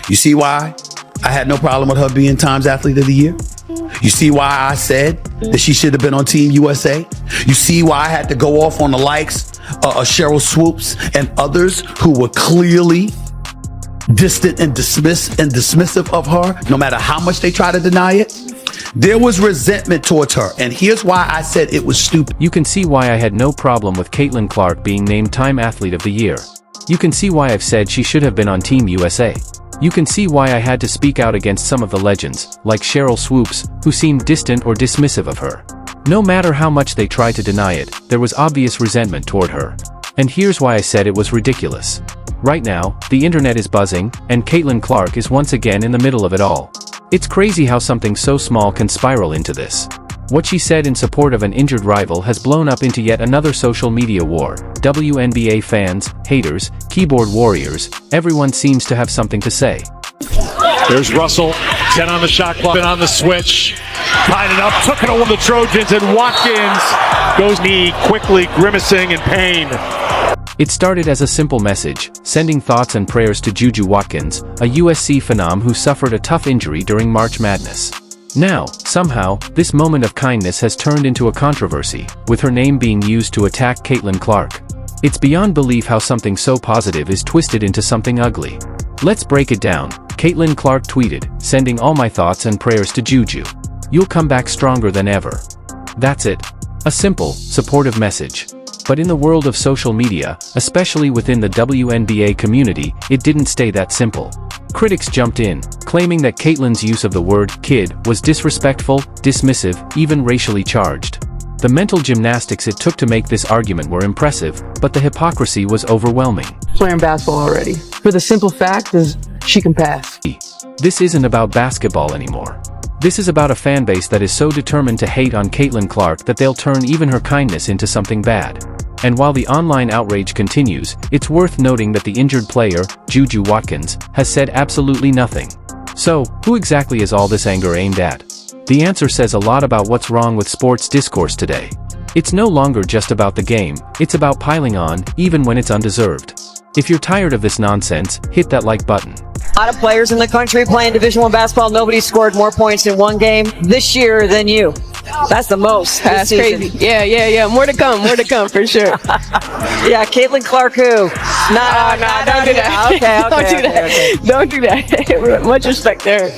You see why I had no problem with her being Times Athlete of the Year? You see why I said that she should have been on Team USA? You see why I had to go off on the likes of Cheryl Swoops and others who were clearly distant and dismissive of her, no matter how much they try to deny it? There was resentment towards her, and here's why I said it was stupid. You can see why I had no problem with Caitlin Clark being named Time Athlete of the Year. You can see why I've said she should have been on Team USA. You can see why I had to speak out against some of the legends, like Cheryl Swoops, who seemed distant or dismissive of her. No matter how much they tried to deny it, there was obvious resentment toward her. And here's why I said it was ridiculous. Right now, the internet is buzzing, and Caitlin Clark is once again in the middle of it all. It's crazy how something so small can spiral into this. What she said in support of an injured rival has blown up into yet another social media war. WNBA fans, haters, keyboard warriors, everyone seems to have something to say. There's Russell, 10 on the shot clock, on the switch, tied it up, took it over the Trojans, and Watkins goes knee, quickly grimacing in pain. It started as a simple message, sending thoughts and prayers to JuJu Watkins, a USC phenom who suffered a tough injury during March Madness. Now, somehow, this moment of kindness has turned into a controversy, with her name being used to attack Caitlin Clark. It's beyond belief how something so positive is twisted into something ugly. Let's break it down. Caitlin Clark tweeted, "Sending all my thoughts and prayers to JuJu. You'll come back stronger than ever." That's it. A simple, supportive message. But in the world of social media, especially within the WNBA community, it didn't stay that simple. Critics jumped in, claiming that Caitlin's use of the word kid was disrespectful, dismissive, even racially charged. The mental gymnastics it took to make this argument were impressive, but the hypocrisy was overwhelming. Playing basketball already. For the simple fact is, she can pass. This isn't about basketball anymore. This is about a fanbase that is so determined to hate on Caitlin Clark that they'll turn even her kindness into something bad. And while the online outrage continues, it's worth noting that the injured player, JuJu Watkins, has said absolutely nothing. So, who exactly is all this anger aimed at? The answer says a lot about what's wrong with sports discourse today. It's no longer just about the game, it's about piling on, even when it's undeserved. If you're tired of this nonsense, hit that like button. A lot of players in the country playing Division I basketball. Nobody scored more points in one game this year than you. That's the most. That's crazy. Yeah. More to come for sure. Yeah, Caitlin Clark who? No, don't do that. Okay. Don't do that. Much respect there.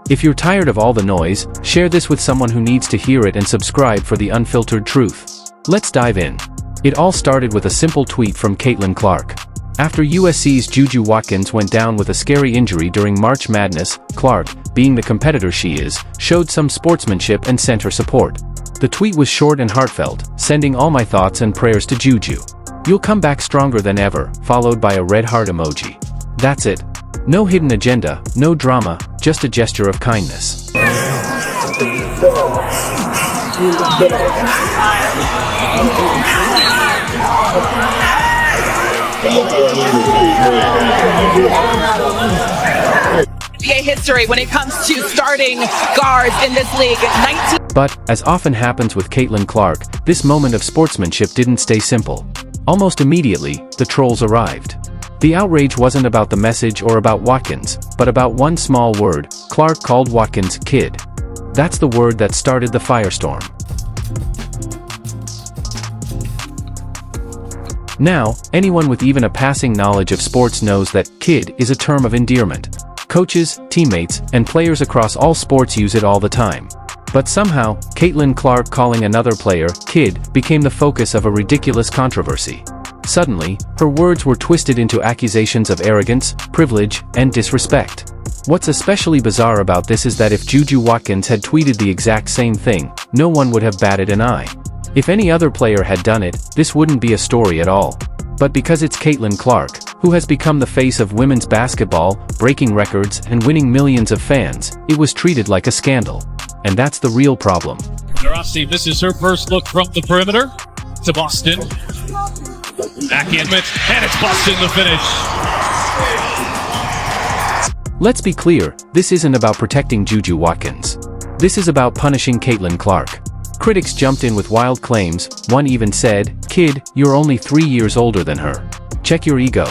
If you're tired of all the noise, share this with someone who needs to hear it and subscribe for the unfiltered truth. Let's dive in. It all started with a simple tweet from Caitlin Clark. After USC's JuJu Watkins went down with a scary injury during March Madness, Clark, being the competitor she is, showed some sportsmanship and sent her support. The tweet was short and heartfelt, sending all my thoughts and prayers to JuJu. You'll come back stronger than ever, followed by a red heart emoji. That's it. No hidden agenda, no drama, just a gesture of kindness. NBA history when it comes to starting guards in this league. But, as often happens with Caitlin Clark, this moment of sportsmanship didn't stay simple. Almost immediately, the trolls arrived. The outrage wasn't about the message or about Watkins, but about one small word. Clark called Watkins kid. That's the word that started the firestorm. Now, anyone with even a passing knowledge of sports knows that kid is a term of endearment. Coaches, teammates, and players across all sports use it all the time. But somehow, Caitlin Clark calling another player kid became the focus of a ridiculous controversy. Suddenly, her words were twisted into accusations of arrogance, privilege, and disrespect. What's especially bizarre about this is that if JuJu Watkins had tweeted the exact same thing, no one would have batted an eye. If any other player had done it, this wouldn't be a story at all. But because it's Caitlin Clark, who has become the face of women's basketball, breaking records and winning millions of fans, it was treated like a scandal. And that's the real problem. Narasi misses her first look from the perimeter to Boston. Back in, and it's Boston the finish. Let's be clear, this isn't about protecting JuJu Watkins. This is about punishing Caitlin Clark. Critics jumped in with wild claims, one even said, "Kid, you're only 3 years older than her. Check your ego."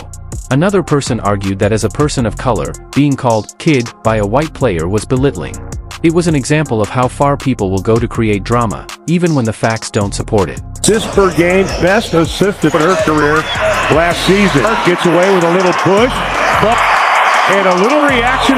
Another person argued that as a person of color, being called kid by a white player was belittling. It was an example of how far people will go to create drama, even when the facts don't support it. Assists per game, best assist in her career last season. Gets away with a little push, and a little reaction.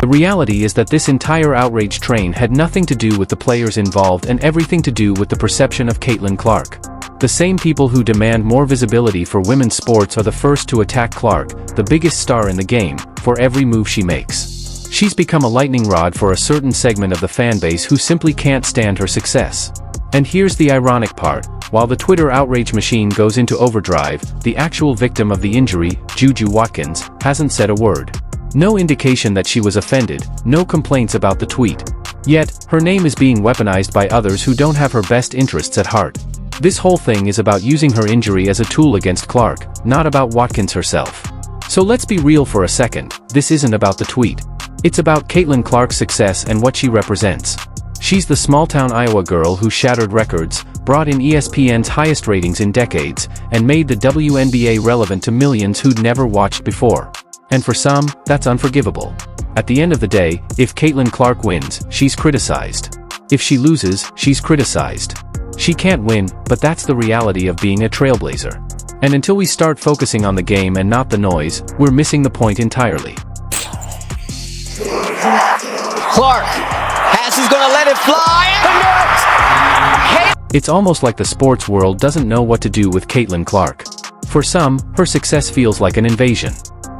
The reality is that this entire outrage train had nothing to do with the players involved and everything to do with the perception of Caitlin Clark. The same people who demand more visibility for women's sports are the first to attack Clark, the biggest star in the game, for every move she makes. She's become a lightning rod for a certain segment of the fan base who simply can't stand her success. And here's the ironic part. While the Twitter outrage machine goes into overdrive, the actual victim of the injury, JuJu Watkins, hasn't said a word. No indication that she was offended, no complaints about the tweet. Yet, her name is being weaponized by others who don't have her best interests at heart. This whole thing is about using her injury as a tool against Clark, not about Watkins herself. So let's be real for a second, this isn't about the tweet. It's about Caitlin Clark's success and what she represents. She's the small-town Iowa girl who shattered records, brought in ESPN's highest ratings in decades, and made the WNBA relevant to millions who'd never watched before. And for some, that's unforgivable. At the end of the day, if Caitlin Clark wins, she's criticized. If she loses, she's criticized. She can't win, but that's the reality of being a trailblazer. And until we start focusing on the game and not the noise, we're missing the point entirely. Clark is gonna let it fly. It's almost like the sports world doesn't know what to do with Caitlin Clark. For some, her success feels like an invasion.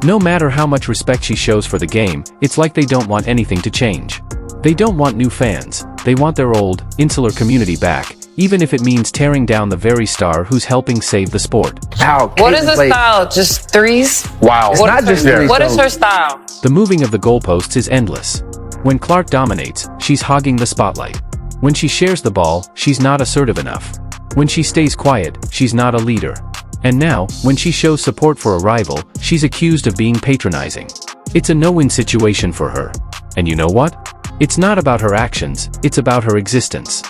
No matter how much respect she shows for the game, it's like they don't want anything to change. They don't want new fans, they want their old, insular community back, even if it means tearing down the very star who's helping save the sport. Wow, what is her style? Just threes? Wow. What, not just threes, what is her style? The moving of the goalposts is endless. When Clark dominates, she's hogging the spotlight. When she shares the ball, she's not assertive enough. When she stays quiet, she's not a leader. And now, when she shows support for a rival, she's accused of being patronizing. It's a no-win situation for her. And you know what? It's not about her actions, it's about her existence.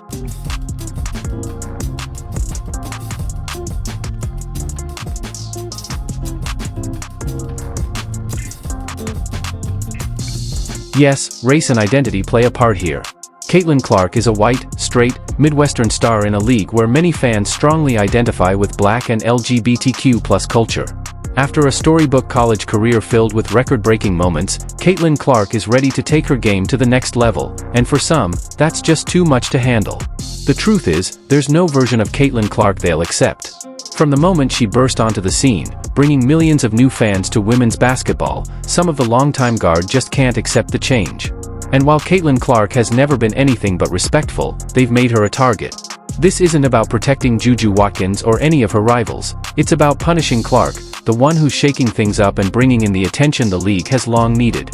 Yes, race and identity play a part here. Caitlin Clark is a white, straight, Midwestern star in a league where many fans strongly identify with Black and LGBTQ+ culture. After a storybook college career filled with record-breaking moments, Caitlin Clark is ready to take her game to the next level, and for some, that's just too much to handle. The truth is, there's no version of Caitlin Clark they'll accept. From the moment she burst onto the scene, bringing millions of new fans to women's basketball, some of the longtime guard just can't accept the change. And while Caitlin Clark has never been anything but respectful, they've made her a target. This isn't about protecting JuJu Watkins or any of her rivals, it's about punishing Clark, the one who's shaking things up and bringing in the attention the league has long needed.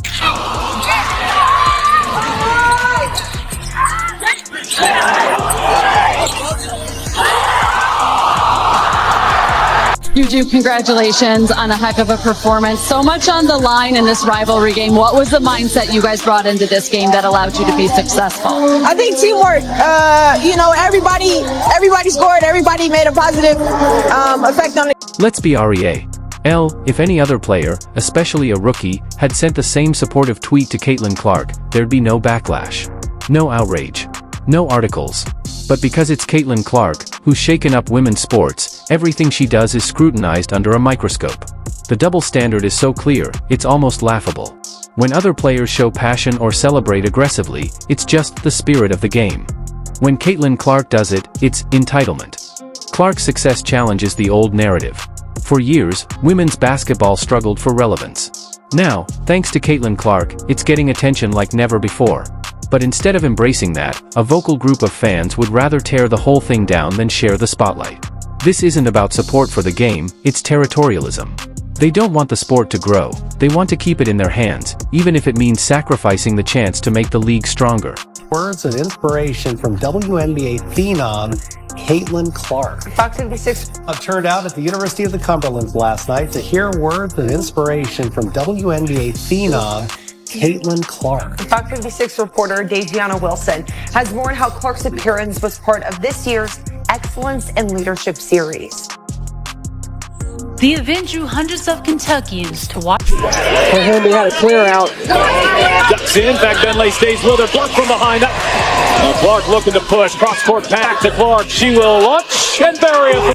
JuJu, congratulations on a heck of a performance. So much on the line in this rivalry game. What was the mindset you guys brought into this game that allowed you to be successful? I think teamwork. Everybody scored. Everybody made a positive effect on it. Let's be real. If any other player, especially a rookie, had sent the same supportive tweet to Caitlin Clark, there'd be no backlash. No outrage. No articles. But because it's Caitlin Clark, who's shaken up women's sports, everything she does is scrutinized under a microscope. The double standard is so clear, it's almost laughable. When other players show passion or celebrate aggressively, it's just the spirit of the game. When Caitlin Clark does it, it's entitlement. Clark's success challenges the old narrative. For years, women's basketball struggled for relevance. Now, thanks to Caitlin Clark, it's getting attention like never before. But instead of embracing that, a vocal group of fans would rather tear the whole thing down than share the spotlight. This isn't about support for the game, it's territorialism. They don't want the sport to grow, they want to keep it in their hands, even if it means sacrificing the chance to make the league stronger. Words of inspiration from WNBA phenom Caitlin Clark. Fox 56 Turned out at the University of the Cumberlands last night to hear words of inspiration from WNBA phenom Caitlin Clark. Fox 56 reporter Daviana Wilson has more on how Clark's appearance was part of this year's Excellence in Leadership series. The event drew hundreds of Kentuckians to watch. Henry had a clear out. Ducks in, back Benley stays with her, blocked from behind. Clark looking to push, cross court back to Clark. She will launch and bury it.